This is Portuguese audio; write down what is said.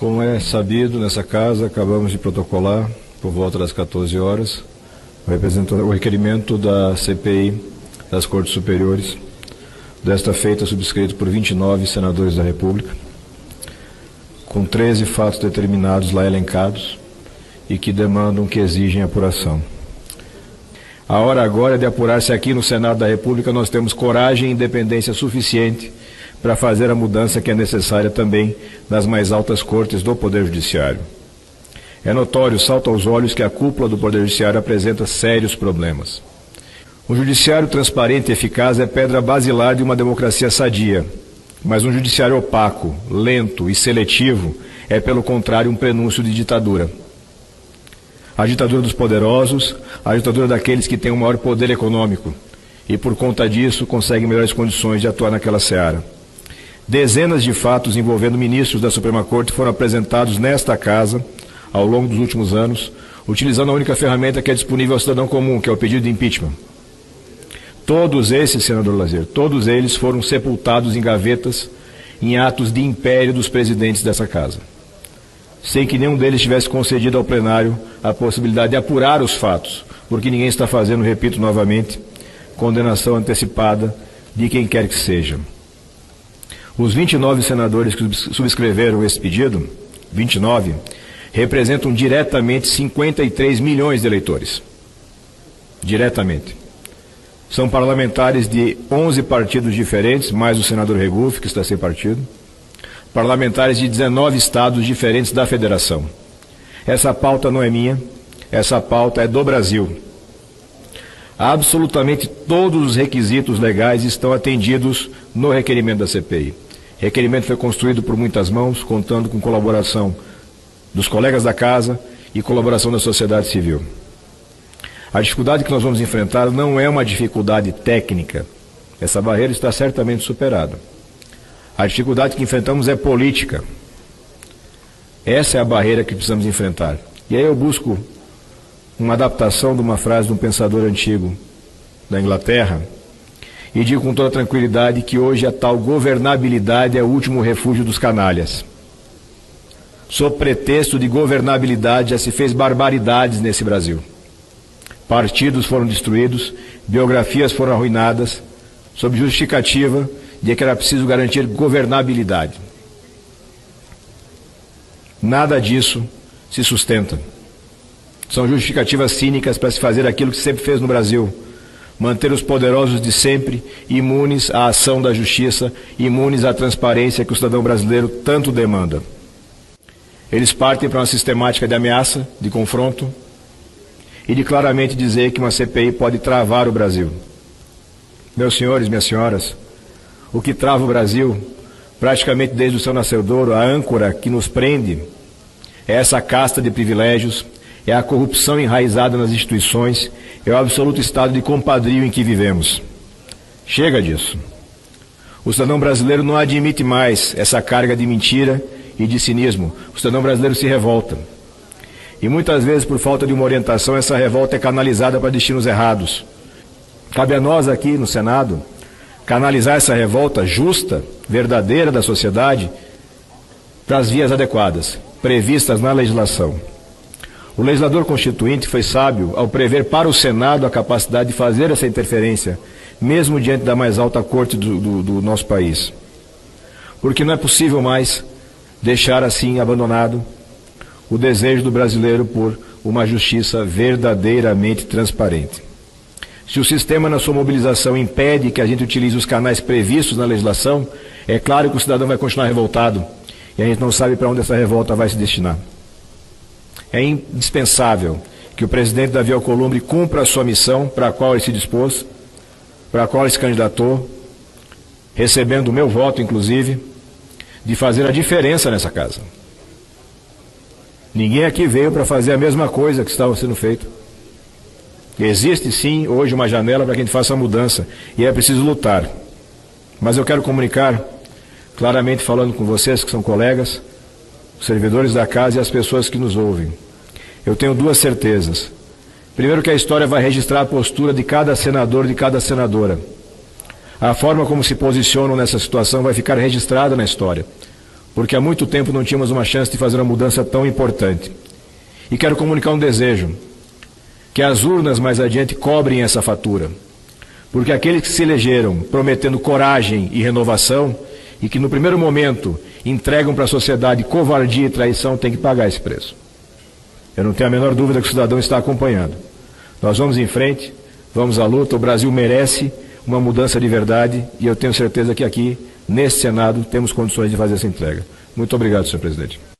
Como é sabido, nessa casa, acabamos de protocolar, por volta das 14 horas, o requerimento da CPI das Cortes Superiores, desta feita subscrito por 29 senadores da República, com 13 fatos determinados lá elencados e que demandam, que exigem apuração. A hora agora é de apurar se aqui no Senado da República nós temos coragem e independência suficiente para fazer a mudança que é necessária também nas mais altas cortes do Poder Judiciário. É notório, salta aos olhos, que a cúpula do Poder Judiciário apresenta sérios problemas. Um judiciário transparente e eficaz é pedra basilar de uma democracia sadia, mas um judiciário opaco, lento e seletivo é, pelo contrário, um prenúncio de ditadura. A ditadura dos poderosos, a ditadura daqueles que têm o maior poder econômico e, por conta disso, conseguem melhores condições de atuar naquela seara. Dezenas de fatos envolvendo ministros da Suprema Corte foram apresentados nesta casa ao longo dos últimos anos, utilizando a única ferramenta que é disponível ao cidadão comum, que é o pedido de impeachment. Todos esses, senador Lazier, todos eles foram sepultados em gavetas em atos de império dos presidentes dessa casa, sem que nenhum deles tivesse concedido ao plenário a possibilidade de apurar os fatos, porque ninguém está fazendo, repito novamente, condenação antecipada de quem quer que seja. Os 29 senadores que subscreveram esse pedido, 29, representam diretamente 53 milhões de eleitores. Diretamente. São parlamentares de 11 partidos diferentes, mais o senador Regufe, que está sem partido. Parlamentares de 19 estados diferentes da federação. Essa pauta não é minha, essa pauta é do Brasil. Absolutamente todos os requisitos legais estão atendidos no requerimento da CPI. O requerimento foi construído por muitas mãos, contando com colaboração dos colegas da casa e colaboração da sociedade civil. A dificuldade que nós vamos enfrentar não é uma dificuldade técnica. Essa barreira está certamente superada. A dificuldade que enfrentamos é política. Essa é a barreira que precisamos enfrentar. E aí eu busco uma adaptação de uma frase de um pensador antigo da Inglaterra, e digo com toda tranquilidade que hoje a tal governabilidade é o último refúgio dos canalhas. Sob pretexto de governabilidade já se fez barbaridades nesse Brasil. Partidos foram destruídos, biografias foram arruinadas, sob justificativa de que era preciso garantir governabilidade. Nada disso se sustenta. São justificativas cínicas para se fazer aquilo que se sempre fez no Brasil: manter os poderosos de sempre imunes à ação da justiça, imunes à transparência que o cidadão brasileiro tanto demanda. Eles partem para uma sistemática de ameaça, de confronto, e de claramente dizer que uma CPI pode travar o Brasil. Meus senhores, minhas senhoras, o que trava o Brasil, praticamente desde o seu nascedouro, a âncora que nos prende, é essa casta de privilégios, é a corrupção enraizada nas instituições, é o absoluto estado de compadrio em que vivemos. Chega disso. O cidadão brasileiro não admite mais essa carga de mentira e de cinismo. O cidadão brasileiro se revolta. E muitas vezes, por falta de uma orientação, essa revolta é canalizada para destinos errados. Cabe a nós aqui no Senado canalizar essa revolta justa, verdadeira da sociedade, para as vias adequadas, previstas na legislação. O legislador constituinte foi sábio ao prever para o Senado a capacidade de fazer essa interferência, mesmo diante da mais alta corte do nosso país. Porque não é possível mais deixar assim abandonado o desejo do brasileiro por uma justiça verdadeiramente transparente. Se o sistema, na sua mobilização, impede que a gente utilize os canais previstos na legislação, é claro que o cidadão vai continuar revoltado e a gente não sabe para onde essa revolta vai se destinar. É indispensável que o presidente Davi Alcolumbre cumpra a sua missão para a qual ele se dispôs, para a qual ele se candidatou, recebendo o meu voto, inclusive, de fazer a diferença nessa casa. Ninguém aqui veio para fazer a mesma coisa que estava sendo feito. Existe sim hoje uma janela para que a gente faça a mudança e é preciso lutar. Mas eu quero comunicar, claramente falando com vocês que são colegas, os servidores da casa e as pessoas que nos ouvem. Eu tenho duas certezas. Primeiro, que a história vai registrar a postura de cada senador, de cada senadora. A forma como se posicionam nessa situação vai ficar registrada na história. porque há muito tempo não tínhamos uma chance de fazer uma mudança tão importante. E quero comunicar um desejo, que as urnas mais adiante cobrem essa fatura, porque aqueles que se elegeram prometendo coragem e renovação, e que no primeiro momento entregam para a sociedade covardia e traição, têm que pagar esse preço. Eu não tenho a menor dúvida que o cidadão está acompanhando. Nós vamos em frente, vamos à luta, o Brasil merece uma mudança de verdade e eu tenho certeza que aqui, nesse Senado, temos condições de fazer essa entrega. Muito obrigado, senhor presidente.